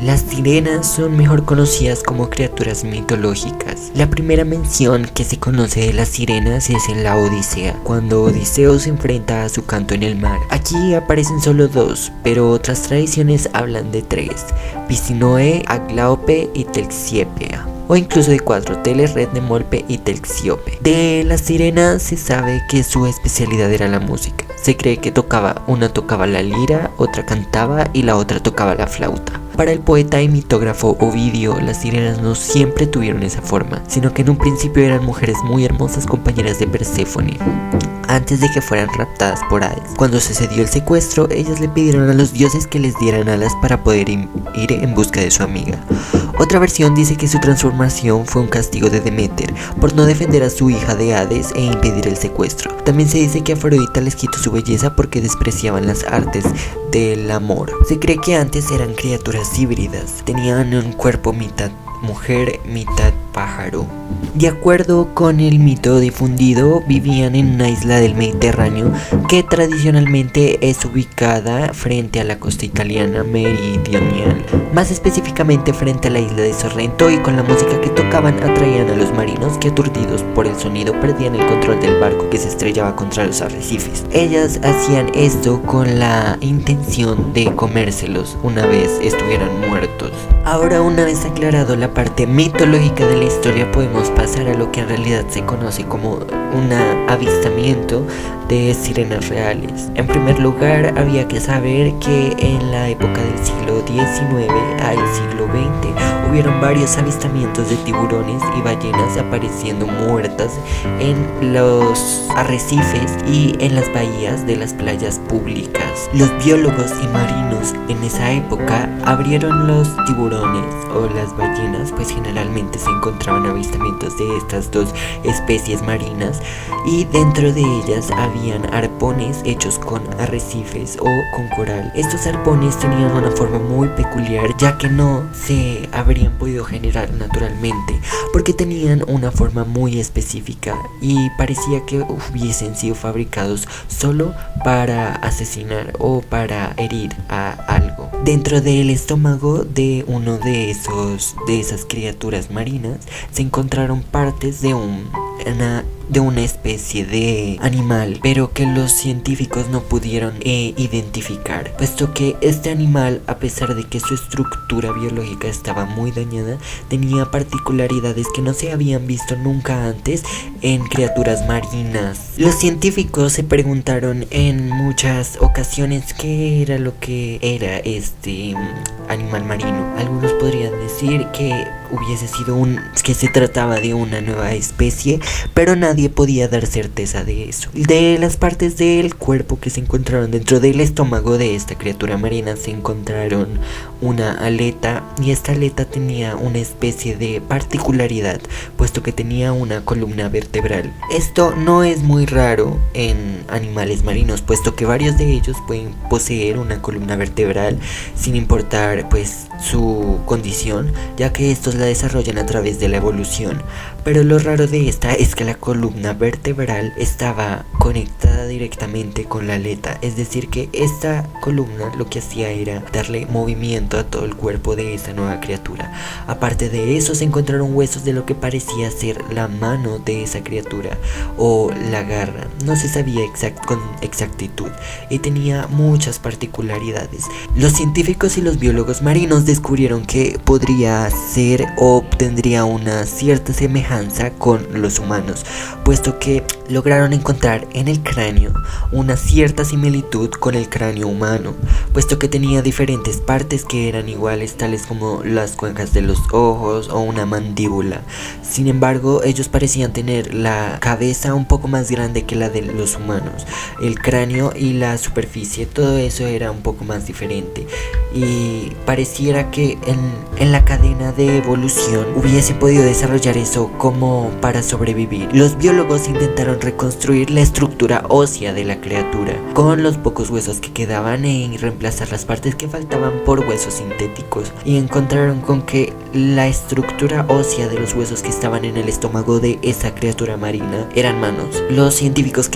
Las sirenas son mejor conocidas como criaturas mitológicas. La primera mención que se conoce de las sirenas es en la Odisea, cuando Odiseo se enfrenta a su canto en el mar. Aquí aparecen solo dos, pero otras tradiciones hablan de tres: Piscinoe, Aglaope y Telsiepea, o incluso de cuatro: Teles, Rednemolpe y Telxiope. De las sirenas se sabe que su especialidad era la música. Se cree que una tocaba la lira, otra cantaba y la otra tocaba la flauta. Para el poeta y mitógrafo Ovidio, las sirenas no siempre tuvieron esa forma, sino que en un principio eran mujeres muy hermosas, compañeras de Perséfone, antes de que fueran raptadas por Hades. Cuando sucedió el secuestro, ellas le pidieron a los dioses que les dieran alas para poder ir en busca de su amiga. Otra versión dice que su transformación fue un castigo de Deméter por no defender a su hija de Hades e impedir el secuestro. También se dice que Afrodita les quitó su belleza porque despreciaban las artes del amor. Se cree que antes eran criaturas híbridas, tenían un cuerpo mitad mujer, mitad pájaro. De acuerdo con el mito difundido, vivían en una isla del Mediterráneo que tradicionalmente es ubicada frente a la costa italiana meridional, más específicamente frente a la isla de Sorrento, y con la música que tocaban atraían a los marinos que, aturdidos por el sonido, perdían el control del barco que se estrellaba contra los arrecifes. Ellas hacían esto con la intención de comérselos una vez estuvieran muertos. Ahora, una vez aclarado la parte mitológica de la historia, podemos pasar a lo que en realidad se conoce como un avistamiento de sirenas reales. En primer lugar, había que saber que en la época del siglo XIX al siglo XX hubieron varios avistamientos de tiburones y ballenas apareciendo muertas en los arrecifes y en las bahías de las playas públicas. Los biólogos y marinos en esa época abrieron los tiburones o las ballenas, pues generalmente se encontraban avistamientos de estas dos especies marinas, y dentro de ellas habían arpones hechos con arrecifes o con coral. Estos arpones tenían una forma muy peculiar, ya que no se habrían podido generar naturalmente, porque tenían una forma muy específica y parecía que hubiesen sido fabricados solo para asesinar o para herir a algo. Dentro del estómago de uno de esas criaturas marinas se encontraron partes de una especie de animal, pero que los científicos no pudieron identificar, puesto que este animal, a pesar de que su estructura biológica estaba muy dañada, tenía particularidades que no se habían visto nunca antes en criaturas marinas. Los científicos se preguntaron en muchas ocasiones qué era lo que era este animal marino. Algunos podrían decir que que se trataba de una nueva especie, pero nadie podía dar certeza de eso. De las partes del cuerpo que se encontraron dentro del estómago de esta criatura marina se encontraron una aleta, y esta aleta tenía una especie de particularidad, puesto que tenía una columna vertebral. Esto no es muy raro en animales marinos, puesto que varios de ellos pueden poseer una columna vertebral sin importar pues su condición, ya que estos la desarrollan a través de la evolución. Pero lo raro de esta es que la columna vertebral estaba conectada directamente con la aleta, es decir que esta columna lo que hacía era darle movimiento a todo el cuerpo de esa nueva criatura. Aparte de eso, se encontraron huesos de lo que parecía ser la mano de esa criatura o la garra, no se sabía con exactitud, y tenía muchas particularidades. Los científicos y los biólogos marinos descubrieron que podría ser o tendría una cierta semejanza con los humanos, puesto que lograron encontrar en el cráneo una cierta similitud con el cráneo humano, puesto que tenía diferentes partes que eran iguales, tales como las cuencas de los ojos o una mandíbula. Sin embargo, ellos parecían tener la cabeza un poco más grande que la de los humanos. El cráneo y la superficie, todo eso era un poco más diferente, y pareciera que en la cadena de evolución hubiese podido desarrollar eso como para sobrevivir. Los biólogos intentaron reconstruir la estructura ósea de la criatura con los pocos huesos que quedaban y reemplazar las partes que faltaban por huesos sintéticos, y encontraron con que la estructura ósea de los huesos que estaban en el estómago de esa criatura marina eran manos. Los científicos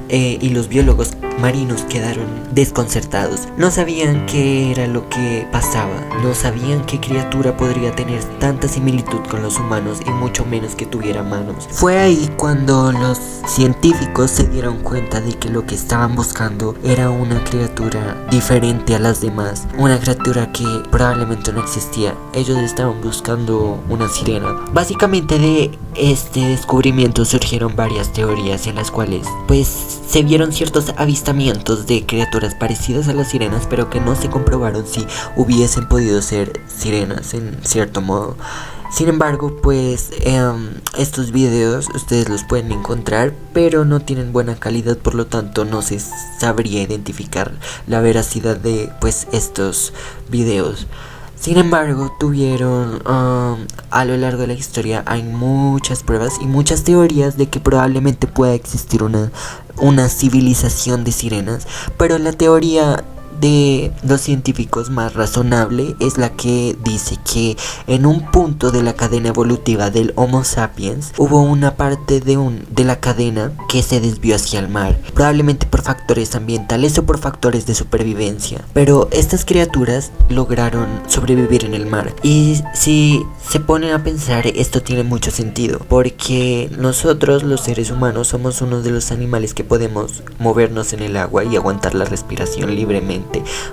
y los biólogos marinos quedaron desconcertados. No sabían qué era lo que pasaba, no sabían qué criatura podría tener tanta similitud con los humanos y mucho menos que tuviera manos. Fue ahí cuando los científicos se dieron cuenta de que lo que estaban buscando era una criatura diferente a las demás, una criatura que probablemente no existía. Ellos estaban buscando una sirena. Básicamente de este descubrimiento surgieron varias teorías en las cuales pues se vieron ciertos avistamientos de criaturas parecidas a las sirenas, pero que no se comprobaron si hubiesen podido ser sirenas en cierto modo. Sin embargo, pues estos videos ustedes los pueden encontrar, pero no tienen buena calidad, por lo tanto no se sabría identificar la veracidad de pues estos videos. Sin embargo, tuvieron a lo largo de la historia hay muchas pruebas y muchas teorías de que probablemente pueda existir una civilización de sirenas, pero la teoría de los científicos más razonable es la que dice que en un punto de la cadena evolutiva del Homo sapiens hubo una parte de la cadena que se desvió hacia el mar, probablemente por factores ambientales o por factores de supervivencia, pero estas criaturas lograron sobrevivir en el mar. Y si se ponen a pensar, esto tiene mucho sentido, porque nosotros los seres humanos somos uno de los animales que podemos movernos en el agua y aguantar la respiración libremente,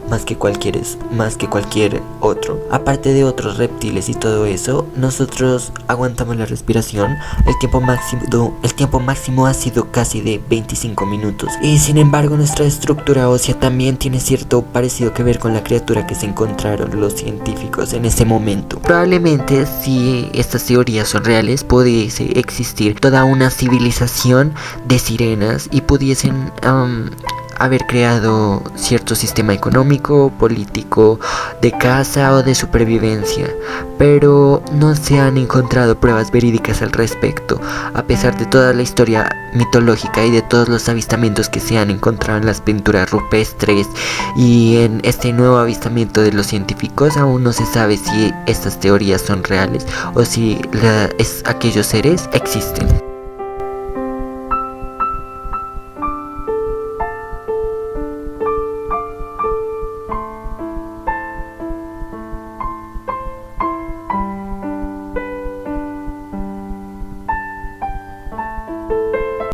más que cualquier otro. Aparte de otros reptiles y todo eso, nosotros aguantamos la respiración. El tiempo máximo ha sido casi de 25 minutos. Y sin embargo, nuestra estructura ósea también tiene cierto parecido que ver con la criatura que se encontraron los científicos en ese momento. Probablemente, si estas teorías son reales, pudiese existir toda una civilización de sirenas y pudiesen haber creado cierto sistema económico, político, de caza o de supervivencia, pero no se han encontrado pruebas verídicas al respecto, a pesar de toda la historia mitológica y de todos los avistamientos que se han encontrado en las pinturas rupestres y en este nuevo avistamiento de los científicos. Aún no se sabe si estas teorías son reales o si aquellos seres existen.